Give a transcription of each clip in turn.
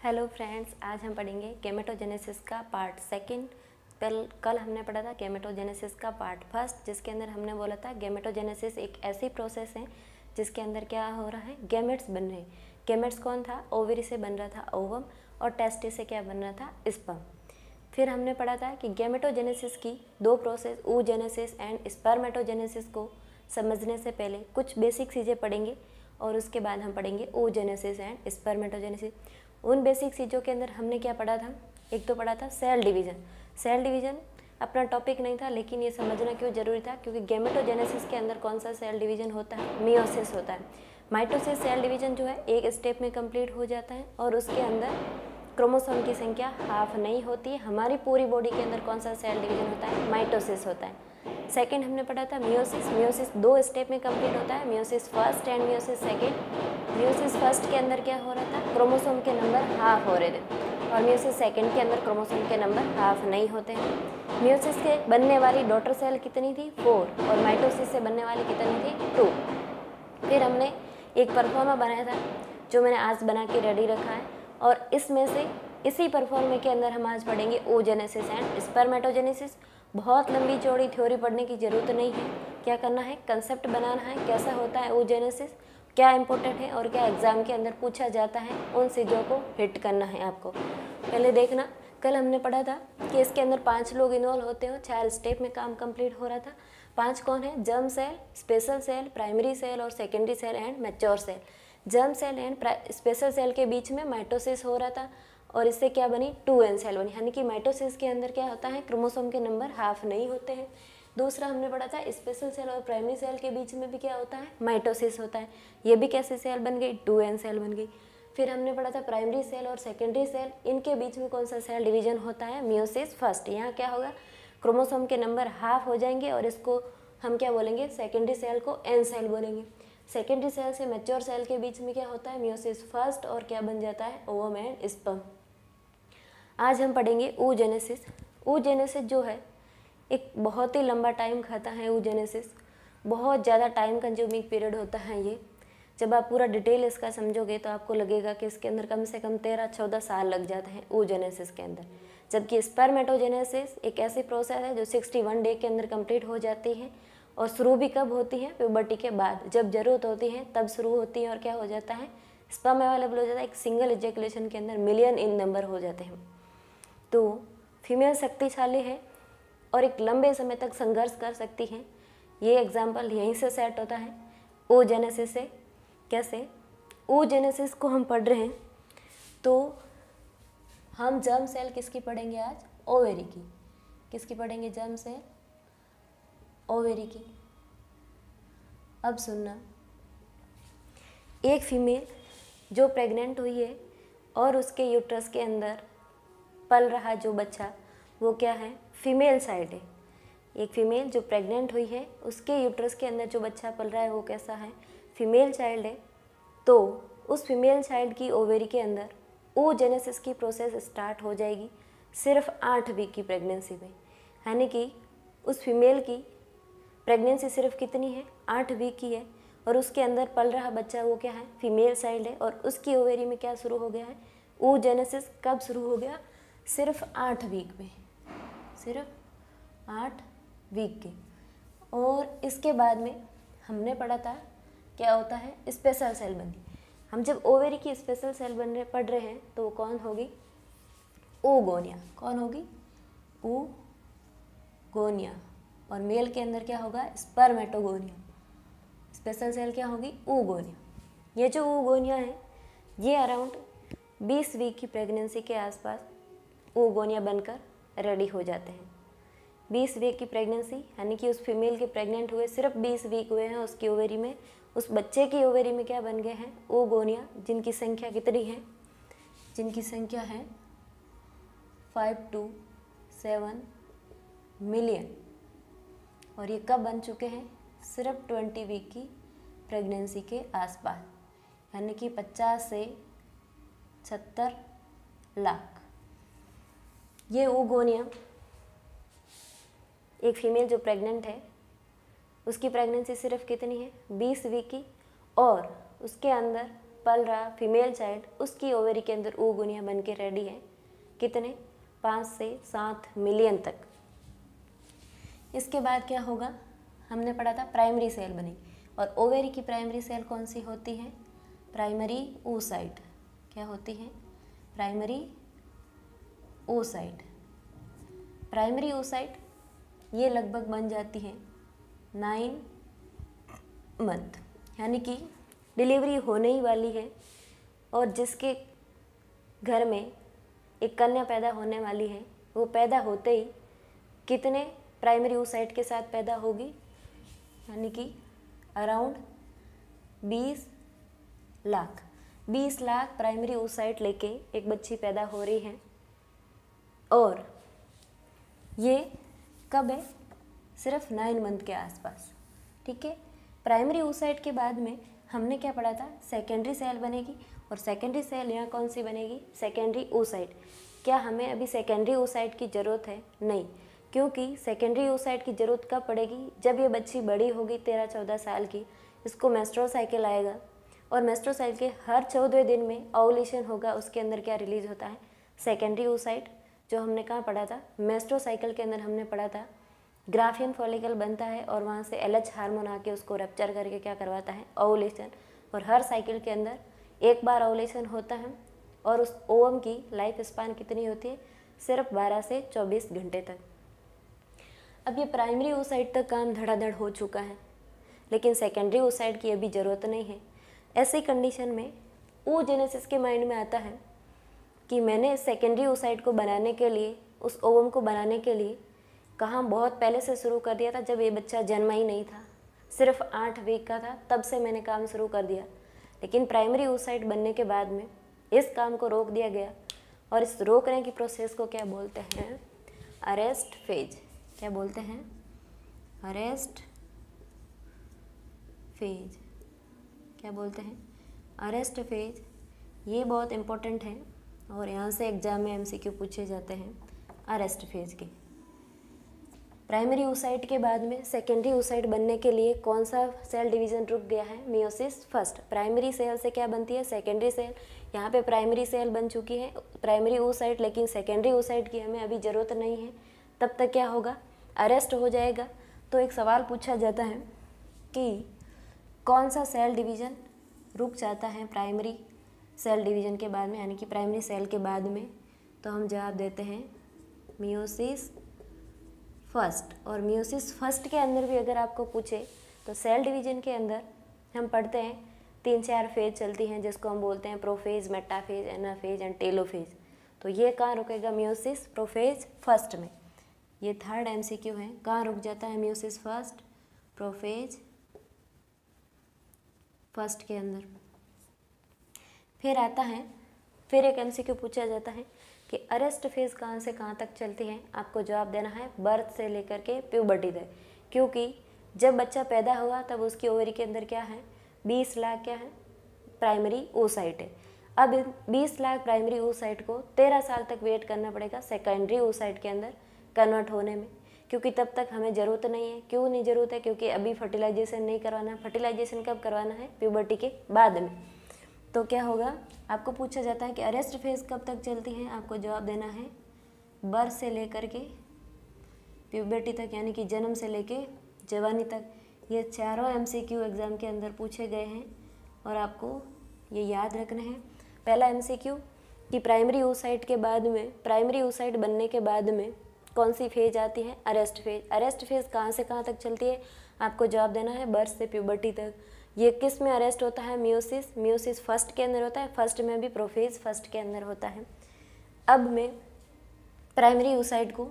Hello friends, आज हम पढ़ेंगे गेमेटोजेनेसिस का पार्ट सेकंड। कल हमने पढ़ा था गेमेटोजेनेसिस का पार्ट फर्स्ट, जिसके अंदर हमने बोला था गेमेटोजेनेसिस एक ऐसी प्रोसेस है जिसके अंदर क्या हो रहा है, गेमेट्स बन रहे हैं। गेमेट्स कौन था? ओवरी से बन रहा था ओवम, और टेस्टिस से क्या बन रहा था, स्पर्म। फिर हमने पढ़ा था कि गेमेटोजेनेसिस की दो प्रोसेस oogenesis एंड स्पर्मेटोजेनेसिस को समझने से पहले कुछ बेसिक चीज़ें पढ़ेंगे और उसके बाद हम पढ़ेंगे oogenesis एंड स्पर्मेटोजेनेसिस। उन बेसिक चीज़ों के अंदर हमने क्या पढ़ा था? एक तो पढ़ा था सेल डिवीज़न। सेल डिवीज़न अपना टॉपिक नहीं था, लेकिन ये समझना क्यों जरूरी था, क्योंकि गेमेटोजेनेसिस के अंदर कौन सा सेल डिवीज़न होता है? मियोसिस होता है। माइटोसिस सेल डिवीज़न जो है एक स्टेप में कंप्लीट हो जाता है और उसके अंदर क्रोमोसोम की संख्या हाफ नहीं होती है। हमारी पूरी बॉडी के अंदर कौन सा सेल डिवीज़न होता है? माइटोसिस होता है। सेकंड हमने पढ़ा था मियोसिस। मियोसिस दो स्टेप में कंप्लीट होता है, meiosis first and meiosis second. Meiosis first के अंदर क्या हो रहा था? क्रोमोसोम के नंबर हाफ हो रहे थे, और मियोसिस सेकंड के अंदर क्रोमोसोम के नंबर हाफ नहीं होते हैं। मियोसिस के बनने वाली डॉटर सेल कितनी थी? 4, और माइटोसिस से बनने वाली कितनी थी? 2। फिर हमने एक परफॉर्मा बनाया था जो मैंने आज बना के रेडी रखा है, और इसमें से इसी परफॉर्मे के अंदर हम आज पढ़ेंगे oogenesis एंड स्पर्मेटोजेनेसिस। बहुत लंबी चौड़ी थ्योरी पढ़ने की ज़रूरत नहीं है। क्या करना है? कंसेप्ट बनाना है, कैसा होता है oogenesis, क्या इंपॉर्टेंट है और क्या एग्ज़ाम के अंदर पूछा जाता है, उन चीज़ों को हिट करना है आपको। पहले देखना, कल हमने पढ़ा था कि इसके अंदर 5 लोग इन्वॉल्व होते हो, 4 स्टेप में काम कंप्लीट हो रहा था। 5 कौन है? Germ cell, special cell, primary cell और secondary cell and mature cell. Germ cell and special cell के बीच में माइटोसिस हो रहा था, और इससे क्या बनी? 2n सेल बनी। यानी कि माइटोसिस के अंदर क्या होता है? क्रोमोसोम के नंबर हाफ नहीं होते हैं। दूसरा हमने पढ़ा था स्पेशल सेल और प्राइमरी सेल के बीच में भी क्या होता है? माइटोसिस होता है। ये भी कैसी सेल बन गई? 2n सेल बन गई। फिर हमने पढ़ा था प्राइमरी सेल और सेकेंडरी सेल, इनके बीच में कौन सा सेल डिवीजन होता है? Meiosis first. यहाँ क्या होगा? क्रोमोसोम के नंबर हाफ हो जाएंगे, और इसको हम क्या बोलेंगे? सेकेंडरी सेल को n सेल बोलेंगे। सेकेंडरी सेल से मैच्योर सेल के बीच में क्या होता है? मियोसिस फर्स्ट, और क्या बन जाता है? Ovum and sperm. आज हम पढ़ेंगे oogenesis। oogenesis जो है एक बहुत ही लंबा टाइम खाता है। oogenesis बहुत ज़्यादा टाइम कंज्यूमिंग पीरियड होता है ये। जब आप पूरा डिटेल इसका समझोगे तो आपको लगेगा कि इसके अंदर कम से कम 13-14 साल लग जाते हैं oogenesis के अंदर। जबकि स्पर्मेटोजेनेसिस एक ऐसी प्रोसेस है जो 61 डे के अंदर कंप्लीट हो जाती है, और शुरू भी कब होती है? प्यूबर्टी के बाद, जब ज़रूरत होती है तब शुरू होती है, और क्या हो जाता है? स्पर्म अवेलेबल हो जाता है। एक सिंगल इजैकुलेशन के अंदर मिलियन इन नंबर हो जाते हैं। तो फीमेल शक्तिशाली है और एक लंबे समय तक संघर्ष कर सकती हैं। ये एग्जाम्पल यहीं से सेट होता है oogenesis से। कैसे? oogenesis को हम पढ़ रहे हैं तो हम जर्म सेल किसकी पढ़ेंगे आज? ओवेरी की। किसकी पढ़ेंगे? जर्म सेल ओवेरी की। अब सुनना, एक फीमेल जो प्रेग्नेंट हुई है और उसके यूट्रस के अंदर पल रहा जो बच्चा, वो क्या है? फीमेल चाइल्ड है। एक फीमेल जो प्रेग्नेंट हुई है, उसके यूट्रस के अंदर जो बच्चा पल रहा है वो कैसा है? फीमेल चाइल्ड है। तो उस फीमेल चाइल्ड की ओवेरी के अंदर oogenesis की प्रोसेस स्टार्ट हो जाएगी सिर्फ 8 वीक की प्रेगनेंसी में। यानी कि उस फीमेल की प्रेगनेंसी सिर्फ कितनी है? 8 वीक की है, और उसके अंदर पल रहा बच्चा वो क्या है? फीमेल चाइल्ड है, और उसकी ओवेरी में क्या शुरू हो गया है? oogenesis कब शुरू हो गया? सिर्फ 8 वीक में, सिर्फ 8 वीक के। और इसके बाद में हमने पढ़ा था क्या होता है? स्पेशल सेल बनती। हम जब ओवेरी की स्पेशल सेल पढ़ रहे हैं तो वो कौन होगी? oogonia। कौन होगी? oogonia। और मेल के अंदर क्या होगा? स्पर्मेटोगोनिया। स्पेशल सेल क्या होगी? oogonia। ये जो oogonia है ये अराउंड 20 वीक की प्रेगनेंसी के आसपास oogonia बनकर रेडी हो जाते हैं। 20 वीक की प्रेगनेंसी, यानी कि उस फीमेल के प्रेग्नेंट हुए सिर्फ 20 वीक हुए हैं, उसकी ओवेरी में, उस बच्चे की ओवेरी में क्या बन गए हैं? oogonia, जिनकी संख्या कितनी है? जिनकी संख्या है 5 to 7 मिलियन। और ये कब बन चुके हैं? सिर्फ 20 वीक की प्रेगनेंसी के आसपास, यानी कि 50 से 70 लाख। ये oogonia एक फीमेल जो प्रेग्नेंट है उसकी प्रेगनेंसी सिर्फ कितनी है? 20 वीक की, और उसके अंदर पल रहा फीमेल चाइल्ड, उसकी ओवरी के अंदर वो गुनिया बन के रेडी है कितने 5 से 7 मिलियन तक। इसके बाद क्या होगा, हमने पढ़ा था प्राइमरी सेल बनेगी, और ओवेरी की प्राइमरी सेल कौन सी होती है, प्राइमरी oocyte। क्या होती है, प्राइमरी oocyte। प्राइमरी oocyte ये लगभग बन जाती है 9 मंथ, यानी कि डिलीवरी होने ही वाली है, और जिसके घर में एक कन्या पैदा होने वाली है, वो पैदा होते ही कितने प्राइमरी oocyte के साथ पैदा होगी, यानी कि अराउंड 20 लाख प्राइमरी oocyte लेके एक बच्ची पैदा हो रही है। और ये कब है, सिर्फ 9 मंथ के आसपास। ठीक है, प्राइमरी oocyte के बाद में हमने क्या पढ़ा था, सेकेंडरी सेल बनेगी, और सेकेंडरी सेल यहाँ कौन सी बनेगी, सेकेंडरी oocyte। क्या हमें अभी सेकेंडरी oocyte की ज़रूरत है, नहीं, क्योंकि सेकेंडरी oocyte की ज़रूरत कब पड़ेगी, जब ये बच्ची बड़ी होगी 13-14 साल की, इसको मेंस्ट्रुअल साइकिल आएगा, और मेंस्ट्रुअल साइकिल के हर 14वें दिन में ओव्यूलेशन होगा, उसके अंदर क्या रिलीज होता है, सेकेंडरी oocyte, जो हमने कहाँ पढ़ा था, मेंस्ट्रुअल साइकिल के अंदर हमने पढ़ा था ग्राफियन फॉलिकल बनता है, और वहाँ से LH हार्मोन आके उसको रप्चर करके क्या करवाता है, ओव्यूलेशन। और हर साइकिल के अंदर एक बार ओव्यूलेशन होता है, और उस ओवम की लाइफ स्पान कितनी होती है, सिर्फ 12 से 24 घंटे तक। अब ये प्राइमरी oocyte तक काम धड़ाधड़ हो चुका है, लेकिन सेकेंडरी oocyte की अभी ज़रूरत नहीं है। ऐसी कंडीशन में oogenesis के माइंड में आता है कि मैंने सेकेंडरी oocyte को बनाने के लिए, उस ओवम को बनाने के लिए कहाँ बहुत पहले से शुरू कर दिया था, जब ये बच्चा जन्मा ही नहीं था, सिर्फ 8 वीक का था, तब से मैंने काम शुरू कर दिया। लेकिन प्राइमरी oocyte बनने के बाद में इस काम को रोक दिया गया, और इस रोकने की प्रोसेस को क्या बोलते हैं, अरेस्ट फेज। क्या बोलते हैं, अरेस्ट फेज। क्या बोलते हैं, अरेस्ट फेज। ये बहुत इम्पोर्टेंट है, और यहाँ से एग्जाम में MCQ पूछे जाते हैं अरेस्ट फेज के। प्राइमरी oocyte के बाद में सेकेंडरी oocyte बनने के लिए कौन सा सेल डिवीज़न रुक गया है, मियोसिस फर्स्ट। प्राइमरी सेल से क्या बनती है, सेकेंडरी सेल। यहाँ पे प्राइमरी सेल बन चुकी है प्राइमरी oocyte, लेकिन सेकेंडरी oocyte की हमें अभी ज़रूरत नहीं है, तब तक क्या होगा, अरेस्ट हो जाएगा। तो एक सवाल पूछा जाता है कि कौन सा सेल डिवीज़न रुक जाता है प्राइमरी सेल डिवीज़न के बाद में, यानी कि प्राइमरी सेल के बाद में, तो हम जवाब देते हैं मियोसिस फर्स्ट। और मियोसिस फर्स्ट के अंदर भी अगर आपको पूछे तो सेल डिवीज़न के अंदर हम पढ़ते हैं 3-4 फेज चलती हैं, जिसको हम बोलते हैं prophase, metaphase, anaphase and telophase. तो ये कहाँ रुकेगा, मियोसिस प्रोफेज फर्स्ट में। ये 3rd MCQ है, कहाँ रुक जाता है मियोसिस फर्स्ट, प्रोफेज फर्स्ट के अंदर। फिर आता है, फिर एक MCQ पूछा जाता है कि अरेस्ट फेज कहाँ से कहाँ तक चलती है। आपको जवाब देना है बर्थ से लेकर के प्यूबर्टी तक, क्योंकि जब बच्चा पैदा हुआ तब उसकी ओवरी के अंदर क्या है, 20 लाख क्या है, प्राइमरी oocyte है। अब 20 लाख प्राइमरी oocyte को 13 साल तक वेट करना पड़ेगा सेकेंडरी oocyte के अंदर कन्वर्ट होने में, क्योंकि तब तक हमें ज़रूरत नहीं है। क्यों नहीं ज़रूरत है, क्योंकि अभी फर्टिलाइजेशन नहीं करवाना। फर्टिलाइजेशन कब करवाना है, प्यूबर्टी के बाद में। तो क्या होगा, आपको पूछा जाता है कि अरेस्ट फेज कब तक चलती है, आपको जवाब देना है बर्थ से लेकर के प्यूबर्टी तक, यानी कि जन्म से लेके जवानी तक। ये चारों MCQ एग्ज़ाम के अंदर पूछे गए हैं, और आपको ये याद रखना है। पहला MCQ कि प्राइमरी oocyte के बाद में, प्राइमरी oocyte बनने के बाद में कौन सी फेज आती है, अरेस्ट फेज। अरेस्ट फेज कहाँ से कहाँ तक चलती है, आपको जवाब देना है बर्थ से प्यूबर्टी तक। ये किस में अरेस्ट होता है, मियोसिस, मियोसिस फर्स्ट के अंदर होता है, फर्स्ट में भी प्रोफेज फर्स्ट के अंदर होता है। अब में प्राइमरी oocyte को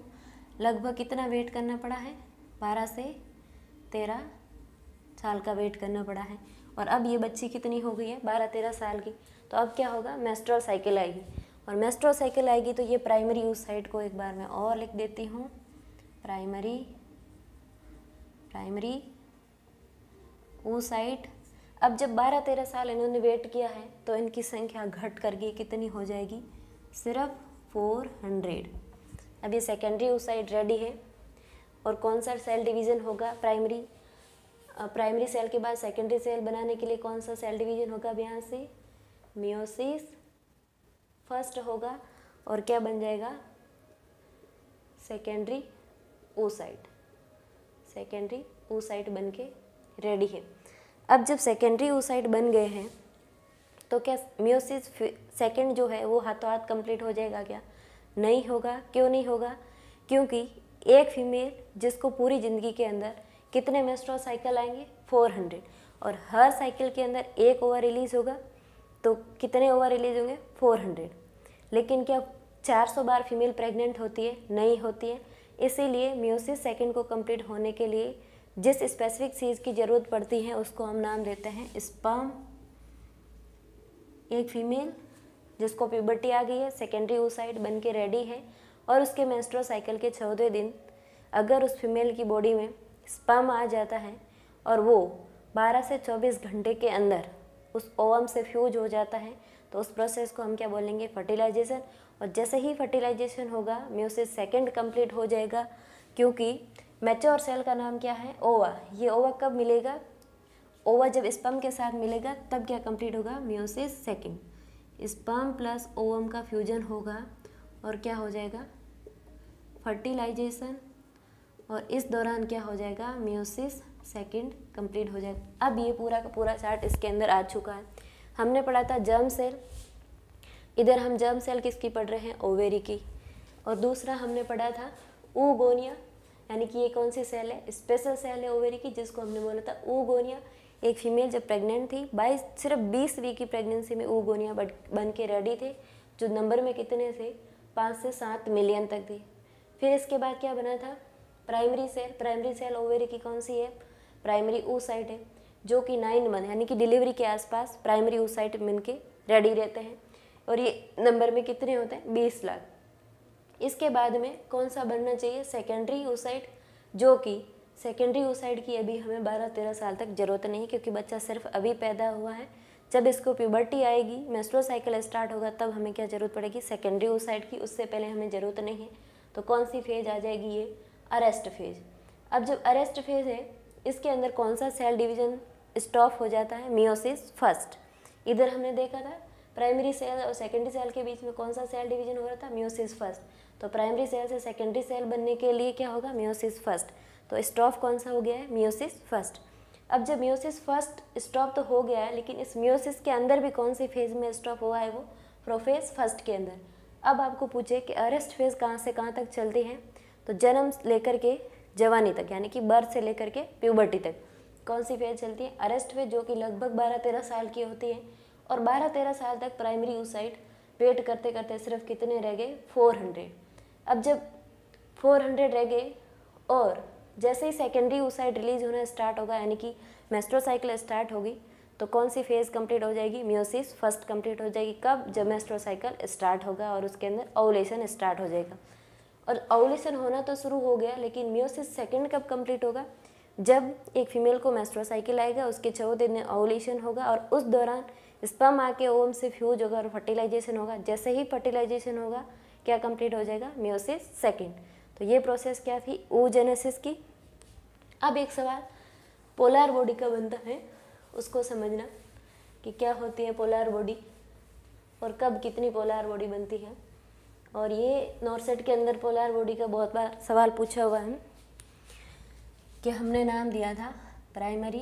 लगभग कितना वेट करना पड़ा है, 12 से 13 साल का वेट करना पड़ा है। और अब ये बच्ची कितनी हो गई है, 12-13 साल की। तो अब क्या होगा, मेंस्ट्रुअल साइकिल आएगी, और मेंस्ट्रुअल साइकिल आएगी तो ये प्राइमरी oocyte को एक बार मैं और लिख देती हूँ, प्राइमरी oocyte। अब जब 12-13 साल इन्होंने वेट किया है तो इनकी संख्या घट करके कितनी हो जाएगी, सिर्फ 400। अब ये सेकेंडरी oocyte रेडी है, और कौन सा सेल डिवीज़न होगा, प्राइमरी सेल के बाद सेकेंडरी सेल बनाने के लिए कौन सा सेल डिवीज़न होगा, अब यहाँ से मियोसिस फर्स्ट होगा और क्या बन जाएगा, सेकेंडरी oocyte। सेकेंडरी oocyte बन के रेडी है। अब जब सेकेंडरी oocyte बन गए हैं तो क्या मियोसिस सेकेंड जो है वो हाथों हाथ कंप्लीट हो जाएगा क्या, नहीं होगा। क्यों नहीं होगा, क्योंकि एक फीमेल जिसको पूरी ज़िंदगी के अंदर कितने मेंस्ट्रुअल साइकिल आएंगे, 400, और हर साइकिल के अंदर एक ओवर रिलीज होगा, तो कितने ओवर रिलीज होंगे, 400। लेकिन क्या 400 बार फीमेल प्रेग्नेंट होती है, नहीं होती है। इसीलिए मियोसिस सेकेंड को कंप्लीट होने के लिए जिस स्पेसिफिक चीज़ की ज़रूरत पड़ती है उसको हम नाम देते हैं स्पर्म। एक फीमेल जिसको प्यूबर्टी आ गई है, सेकेंडरी oocyte बन के रेडी है, और उसके मेंस्ट्रुअल साइकिल के 14वें दिन अगर उस फीमेल की बॉडी में स्पर्म आ जाता है और वो 12 से 24 घंटे के अंदर उस ओवम से फ्यूज हो जाता है, तो उस प्रोसेस को हम क्या बोलेंगे, फर्टिलाइजेशन। और जैसे ही फर्टिलाइजेशन होगा मियोसिस सेकेंड कंप्लीट हो जाएगा, क्योंकि मैच्योर सेल का नाम क्या है, ओवा। ये ओवा कब मिलेगा, ओवा जब स्पर्म के साथ मिलेगा तब क्या कंप्लीट होगा, meiosis second. Sperm plus ovum का फ्यूजन होगा और क्या हो जाएगा, फर्टिलाइजेशन, और इस दौरान क्या हो जाएगा, मियोसिस सेकेंड कंप्लीट हो जाएगा। अब ये पूरा का पूरा चार्ट इसके अंदर आ चुका है। हमने पढ़ा था जर्म सेल, इधर हम जर्म सेल किसकी पढ़ रहे हैं, ओवेरी की। और दूसरा हमने पढ़ा था oogonia, यानी कि ये कौन सी सेल है, स्पेशल सेल है ओवेरी की, जिसको हमने बोला था oogonia। एक फीमेल जब प्रेग्नेंट थी, सिर्फ 20 वीक की प्रेगनेंसी में oogonia बन के रेडी थे, जो नंबर में कितने थे, 5 से 7 मिलियन तक थे। फिर इसके बाद क्या बना था, primary cell. Primary cell ovary की कौन सी है, प्राइमरी oocyte है, जो कि 9 मंथ यानी कि डिलीवरी के आसपास प्राइमरी oocyte बन के रेडी रहते हैं, और ये नंबर में कितने होते हैं, 20 लाख। इसके बाद में कौन सा बनना चाहिए, सेकेंडरी oocyte, जो कि सेकेंडरी oocyte की अभी हमें 12-13 साल तक ज़रूरत नहीं, क्योंकि बच्चा सिर्फ अभी पैदा हुआ है। जब इसको प्यूबर्टी आएगी, मेंस्ट्रुअल साइकिल स्टार्ट होगा, तब हमें क्या ज़रूरत पड़ेगी, सेकेंडरी oocyte की। उससे पहले हमें ज़रूरत नहीं है। तो कौन सी फेज आ जाएगी, ये अरेस्ट फेज। अब जब अरेस्ट फेज है, इसके अंदर कौन सा सेल डिवीजन स्टॉप हो जाता है, मियोसिस फर्स्ट। इधर हमने देखा था प्राइमरी सेल और सेकेंडरी सेल के बीच में कौन सा सेल डिवीजन हो रहा था, मियोसिस फर्स्ट। तो प्राइमरी सेल से सेकेंडरी सेल बनने के लिए क्या होगा, मियोसिस फर्स्ट। तो स्टॉप कौन सा हो गया है, मियोसिस फर्स्ट। अब जब मियोसिस फर्स्ट स्टॉप तो हो गया है, लेकिन इस मियोसिस के अंदर भी कौन सी फेज में स्टॉप हुआ है, वो प्रोफेज फर्स्ट के अंदर। अब आपको पूछे कि अरेस्ट फेज कहाँ से कहाँ तक चलती है, तो जन्म लेकर के जवानी तक, यानी कि बर्थ से लेकर के प्यूबर्टी तक कौन सी फेज चलती है, अरेस्ट फेज, जो कि लगभग 12-13 साल की होती है। और 12-13 साल तक प्राइमरी oocyte वेट करते करते सिर्फ कितने रह गए, 400। अब जब 400 रह गए और जैसे ही सेकेंडरी oocyte रिलीज होना स्टार्ट होगा, यानी कि मेंस्ट्रुअल साइकिल स्टार्ट होगी, तो कौन सी फेज कंप्लीट हो जाएगी, मियोसिस फर्स्ट कंप्लीट हो जाएगी। कब, जब मेंस्ट्रुअल साइकिल स्टार्ट होगा और उसके अंदर ओवुलेशन स्टार्ट हो जाएगा। और ओवुलेशन होना तो शुरू हो गया, लेकिन मियोसिस सेकेंड कब कंप्लीट होगा, जब एक फीमेल को मेंस्ट्रुअल साइकिल आएगा, उसके 14 दिन में ओवुलेशन होगा, और उस दौरान स्पर्म आके ओवम से फ्यूज होगा और फर्टिलाइजेशन होगा। जैसे ही फर्टिलाइजेशन होगा, क्या कंप्लीट हो जाएगा, मियोसिस सेकेंड। तो ये प्रोसेस क्या थी, oogenesis की। अब एक सवाल पोलर बॉडी का बनता है, उसको समझना कि क्या होती है पोलर बॉडी और कब कितनी पोलर बॉडी बनती है। और ये नॉर्सेट के अंदर पोलर बॉडी का बहुत बार सवाल पूछा हुआ है कि हमने नाम दिया था प्राइमरी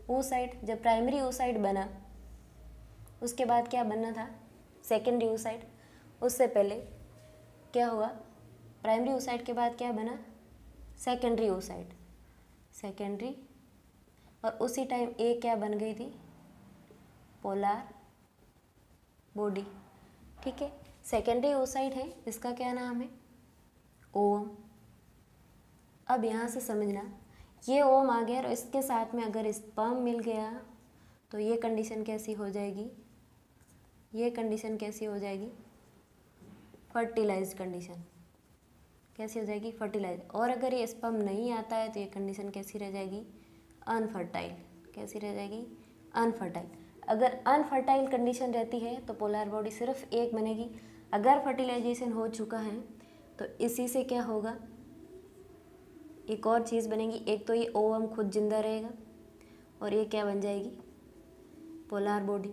oocyte। जब प्राइमरी oocyte बना, उसके बाद क्या बनना था, सेकेंडरी oocyte। उससे पहले क्या हुआ, प्राइमरी oocyte के बाद क्या बना, सेकेंडरी oocyte, सेकेंडरी, और उसी टाइम एक क्या बन गई थी, पोलर बॉडी। ठीक है, सेकेंडरी oocyte है, इसका क्या नाम है, ओवम। अब यहाँ से समझना, ये ओवम आ गया और इसके साथ में अगर स्पर्म मिल गया, तो ये कंडीशन कैसी हो जाएगी, ये कंडीशन कैसी हो जाएगी, फर्टिलाइज्ड कंडीशन। कैसी हो जाएगी, फर्टिलाइज। और अगर ये स्पर्म नहीं आता है, तो ये कंडीशन कैसी रह जाएगी, अनफर्टाइल। कैसी रह जाएगी, अनफर्टाइल। अगर अनफर्टाइल कंडीशन रहती है तो पोलर बॉडी सिर्फ एक बनेगी। अगर फर्टिलाइजेशन हो चुका है तो इसी से क्या होगा, एक और चीज़ बनेगी। एक तो ये ओवम खुद जिंदा रहेगा, और ये क्या बन जाएगी, पोलर बॉडी।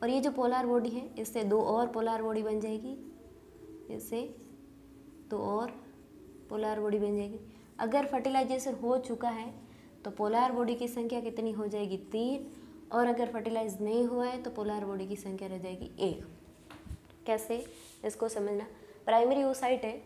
और ये जो पोलर बॉडी है इससे 2 और पोलर बॉडी बन जाएगी, इससे 2 और पोलर बॉडी बन जाएगी। अगर फर्टिलाइजेशन हो चुका है तो पोलर बॉडी की संख्या कितनी हो जाएगी, 3, और अगर फर्टिलाइज नहीं हुआ है तो पोलर बॉडी की संख्या रह जाएगी 1। कैसे, इसको समझना। प्राइमरी oocyte है,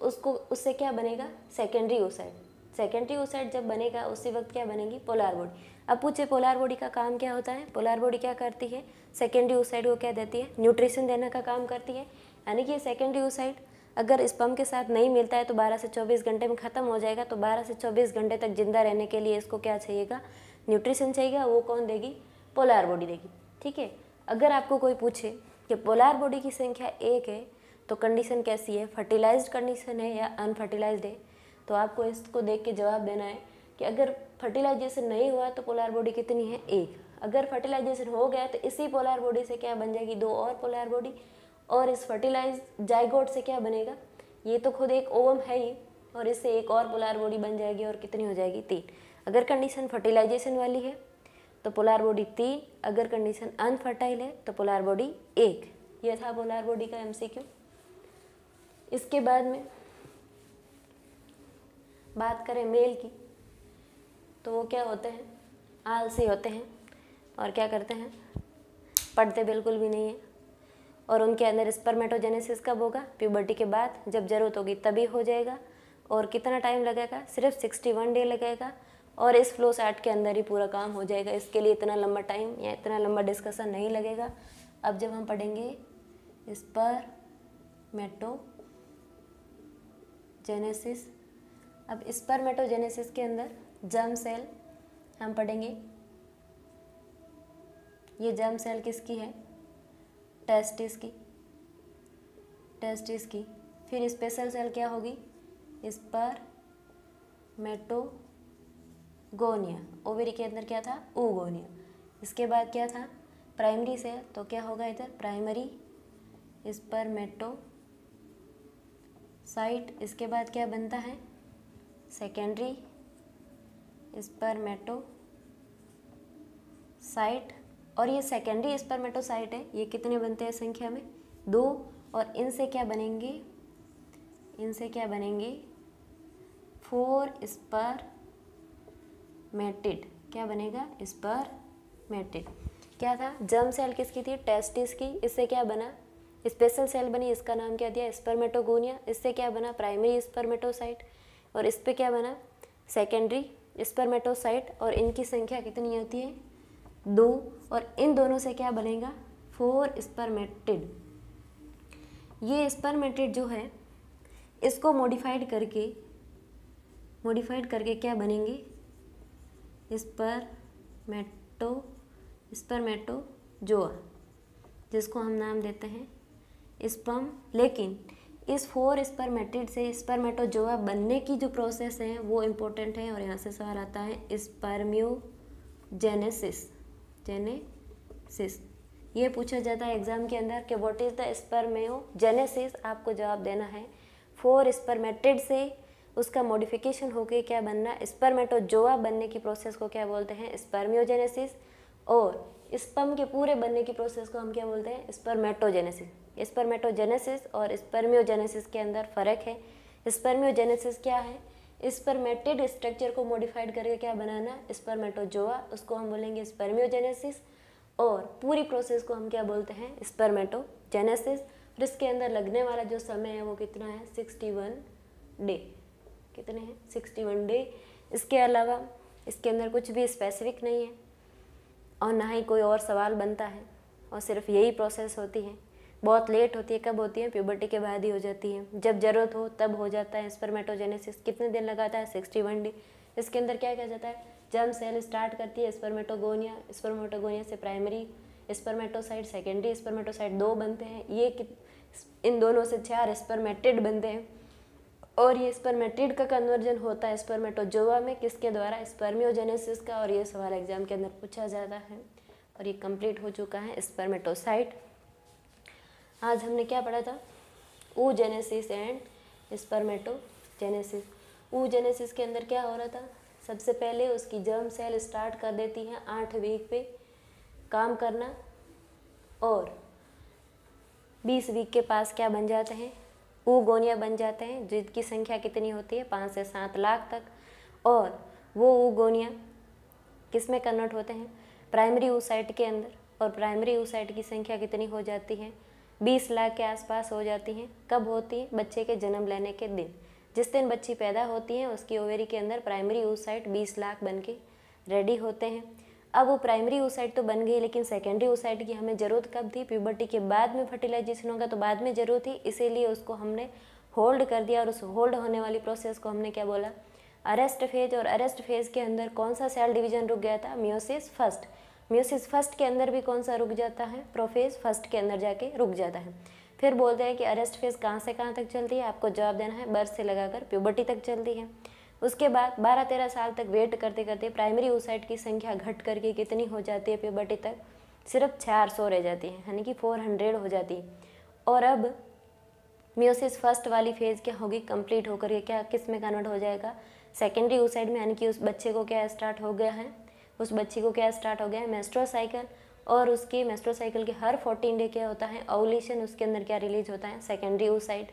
उससे क्या बनेगा, सेकेंडरी oocyte। सेकेंडरी oocyte जब बनेगा उसी वक्त क्या बनेगी, पोलर बॉडी। अब पूछे पोलर बॉडी का काम क्या होता है, पोलर बॉडी क्या करती है, सेकेंडरी oocyte को क्या देती है, न्यूट्रिशन देने का काम करती है। यानी कि सेकेंडरी oocyte अगर स्पर्म के साथ नहीं मिलता है तो 12 से 24 घंटे में ख़त्म हो जाएगा। तो 12 से 24 घंटे तक जिंदा रहने के लिए इसको क्या चाहिएगा, न्यूट्रिशन चाहिएगा। वो कौन देगी, पोलर बॉडी देगी। ठीक है, अगर आपको कोई पूछे कि पोलर बॉडी की संख्या 1 है तो कंडीशन कैसी है, फर्टिलाइज्ड कंडीशन है या अनफर्टिलाइज्ड है, तो आपको इसको देख के जवाब देना है कि अगर फर्टिलाइजेशन नहीं हुआ तो पोलर बॉडी कितनी है, 1। अगर फर्टिलाइजेशन हो गया तो इसी पोलर बॉडी से क्या बन जाएगी, 2 और पोलर बॉडी। और इस फर्टिलाइज जाइगोट से क्या बनेगा, ये तो खुद एक ओवम है ही, और इससे 1 और पोलर बॉडी बन जाएगी और कितनी हो जाएगी, 3। अगर कंडीशन फर्टिलाइजेशन वाली है तो पोलर बॉडी 3, अगर कंडीशन अनफर्टाइल है तो पोलर बॉडी 1। ये था पोलर बॉडी का MCQ। इसके बाद में बात करें मेल की, तो वो क्या होते हैं, आलसी होते हैं और क्या करते हैं, पढ़ते बिल्कुल भी नहीं है। और उनके अंदर स्पर्मेटोजेनेसिस कब होगा, प्यूबर्टी के बाद, जब ज़रूरत होगी तभी हो जाएगा। और कितना टाइम लगेगा, सिर्फ 61 डे लगेगा। और इस फ्लो चार्ट के अंदर ही पूरा काम हो जाएगा। इसके लिए इतना लंबा टाइम या इतना लंबा डिस्कशन नहीं लगेगा। अब जब हम पढ़ेंगे स्पर्मेटोजेनेसिस, अब स्पर्मेटोजेनेसिस के अंदर जर्म सेल हम पढ़ेंगे। ये जर्म सेल किसकी है, टेस्टिस की। फिर स्पेशल सेल क्या होगी, स्पर्मेटोगोनिया। ओवेरी के अंदर क्या था, oogonia। इसके बाद क्या था, प्राइमरी सेल, तो क्या होगा इधर, प्राइमरी स्पर्मेटोसाइट। इसके बाद क्या बनता है, सेकेंडरी स्पर्मेटोसाइट। और ये सेकेंडरी स्पर्मेटोसाइट है, ये कितने बनते हैं संख्या में, 2। और इनसे क्या बनेंगे, 4 स्पर्मेटिड। क्या बनेगा, स्पर्मेटिड। क्या था, जर्म सेल किसकी थी, टेस्टिस की। इससे क्या बना, स्पेशल सेल बनी, इसका नाम क्या दिया, स्पर्मेटोगोनिया। इससे क्या बना, प्राइमरी स्पर्मेटोसाइट। और इस पे क्या बना, सेकेंडरी स्पर्मेटोसाइट। और इनकी संख्या कितनी होती है, 2। और इन दोनों से क्या बनेगा, 4 स्पर्मेटिड। ये स्पर्मेटिड जो है इसको मॉडिफाइड करके क्या बनेंगे, स्पर्मेटोजोआ, जिसको हम नाम देते हैं स्पर्म। लेकिन इस 4 स्पर्मेटिड से स्पर्मेटोजोआ बनने की जो प्रोसेस है वो इम्पोर्टेंट है। और यहाँ से सवाल आता है स्पर्मियोजेनेसिस। ये पूछा जाता है एग्जाम के अंदर कि व्हाट इज द स्पर्मियोजेनेसिस। आपको जवाब देना है 4 स्पर्मेटिड से उसका मॉडिफिकेशन होके क्या बनना, स्पर्मेटोजोआ बनने की प्रोसेस को क्या बोलते हैं, स्पर्मियोजेनेसिस। और स्पर्म के पूरे बनने की प्रोसेस को हम क्या बोलते हैं, स्पर्मेटोजेनेसिस। स्पर्मेटोजेनेसिस और स्पर्मियोजेनेसिस के अंदर फ़र्क है। स्पर्मियोजेनेसिस क्या है, स्पर्मेटिड स्ट्रक्चर को मॉडिफाइड करके क्या बनाना, स्पर्मेटोजोआ, उसको हम बोलेंगे स्पर्मियोजेनेसिस। और पूरी प्रोसेस को हम क्या बोलते हैं, स्पर्मेटोजेनेसिस। और इसके अंदर लगने वाला जो समय है वो कितना है, 61 डे। कितने हैं, 61 डे। इसके अलावा इसके अंदर कुछ भी स्पेसिफिक नहीं है और ना ही कोई और सवाल बनता है, और सिर्फ यही प्रोसेस होती है। बहुत लेट होती है, कब होती है, प्यूबर्टी के बाद ही हो जाती है, जब ज़रूरत हो तब हो जाता है स्पर्मेटोजेनेसिस। कितने दिन लगाता है, 61 डे। इसके अंदर क्या किया जाता है, जर्म सेल स्टार्ट करती है स्पर्मेटोगोनिया से प्राइमरी स्पर्मेटोसाइट, सेकेंडरी स्पर्मेटोसाइट 2 बनते हैं। ये इन दोनों से 4 स्पर्मेटिड बनते हैं। और ये स्पर्मेटिड का कन्वर्जन होता है स्पर्मेटोजोआ में, किसके द्वारा, स्पर्मियोजेनेसिस का। और ये सवाल एग्जाम के अंदर पूछा जाता है। और ये कंप्लीट हो चुका है स्पर्मेटोसाइट। आज हमने क्या पढ़ा था, oogenesis एंड स्पर्मेटोजेनेसिस। oogenesis के अंदर क्या हो रहा था, सबसे पहले उसकी जर्म सेल स्टार्ट कर देती हैं 8 वीक पे काम करना, और 20 वीक के पास क्या बन जाते हैं, oogonia बन जाते हैं, जिनकी संख्या कितनी होती है 5 से 7 लाख तक। और वो oogonia किस में कन्वर्ट होते हैं, प्राइमरी oocyte के अंदर, और प्राइमरी oocyte की संख्या कितनी हो जाती है 20 लाख के आसपास हो जाती हैं। कब होती है, बच्चे के जन्म लेने के दिन। जिस दिन बच्ची पैदा होती है उसकी ओवेरी के अंदर प्राइमरी oocyte 20 लाख बन के रेडी होते हैं। अब वो प्राइमरी oocyte तो बन गई, लेकिन सेकेंडरी oocyte की हमें ज़रूरत कब थी, प्यूबर्टी के बाद में फर्टिलाइजेशन होगा तो बाद में ज़रूरत थी, इसीलिए उसको हमने होल्ड कर दिया। और उस होल्ड होने वाली प्रोसेस को हमने क्या बोला, अरेस्ट फेज। और अरेस्ट फेज के अंदर कौन सा सेल डिवीजन रुक गया था, मियोसिस फर्स्ट। मियोसिस फर्स्ट के अंदर भी कौन सा रुक जाता है, प्रोफेज फर्स्ट के अंदर जाके रुक जाता है। फिर बोलते हैं कि अरेस्ट फेज कहाँ से कहाँ तक चलती है, आपको जवाब देना है, बर्थ से लगाकर प्यूबर्टी तक चलती है। उसके बाद 12-13 साल तक वेट करते करते प्राइमरी oocyte की संख्या घट करके कितनी हो जाती है प्यूबर्टी तक, सिर्फ 400 रह जाती है, यानी कि 400 हो जाती है। और अब मियोसिस फर्स्ट वाली फेज क्या होगी, कंप्लीट होकर के क्या किस में कन्वर्ट हो जाएगा, सेकेंडरी oocyte में, यानी कि उस बच्चे को क्या स्टार्ट हो गया है, उस बच्ची को क्या स्टार्ट हो गया है, मेस्ट्रुअल साइकिल। और उसकी मेस्ट्रुअल साइकिल के हर 14 डे क्या होता है, ओवुलेशन, उसके अंदर क्या रिलीज होता है, सेकेंडरी oocyte।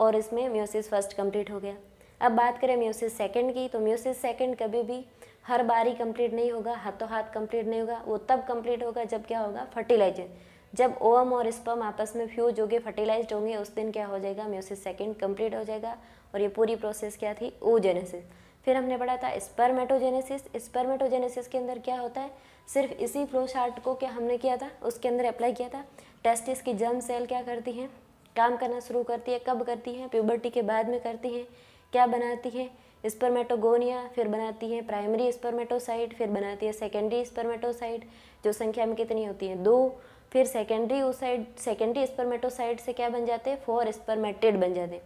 और इसमें मियोसिस फर्स्ट कंप्लीट हो गया। अब बात करें मियोसिस सेकंड की, तो मियोसिस सेकंड कभी भी हर बारी कंप्लीट नहीं होगा, हाथों हाथ कंप्लीट नहीं होगा। वो तब कंप्लीट होगा जब क्या होगा, फर्टिलाइजर, जब ओवम और स्पर्म आपस में फ्यूज होंगे, फर्टिलाइज्ड होंगे, उस दिन क्या हो जाएगा, मियोसिस सेकंड कंप्लीट हो जाएगा। और ये पूरी प्रोसेस क्या थी, oogenesis। फिर हमने पढ़ा था स्पर्मेटोजेनेसिस। स्पर्मेटोजेनेसिस के अंदर क्या होता है, सिर्फ इसी फ्लो चार्ट को क्या हमने किया था, उसके अंदर अप्लाई किया था। टेस्टिस की जर्म सेल क्या करती हैं, काम करना शुरू करती है। कब करती हैं, प्यूबर्टी के बाद में करती हैं। क्या बनाती है, स्पर्मेटोगोनिया, फिर बनाती है प्राइमरी स्पर्मेटोसाइट, फिर बनाती है सेकेंडरी स्पर्मेटोसाइट, जो संख्या में कितनी होती है 2। फिर सेकेंडरी oocyte, सेकेंडरी स्पर्मेटोसाइट से क्या बन जाते हैं, 4 स्पर्मेटिड बन जाते हैं।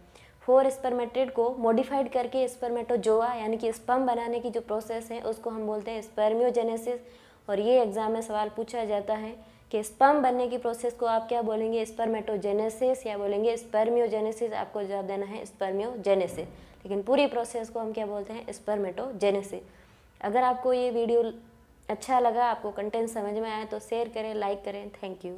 4 स्पर्मेटिड को मॉडिफाइड करके स्पर्मेटोजोआ, यानी कि स्पर्म बनाने की जो प्रोसेस है उसको हम बोलते हैं स्पर्मियोजेनेसिस। और ये एग्जाम में सवाल पूछा जाता है कि स्पर्म बनने की प्रोसेस को आप क्या बोलेंगे, स्पर्मेटोजेनेसिस या बोलेंगे स्पर्मियोजेनेसिस। आपको जवाब देना है स्पर्मियोजेनेसिस, लेकिन पूरी प्रोसेस को हम क्या बोलते हैं, स्पर्मेटोजेनेसिस। अगर आपको ये वीडियो अच्छा लगा, आपको कंटेंट समझ में आया तो शेयर करें, लाइक करें। Thank you.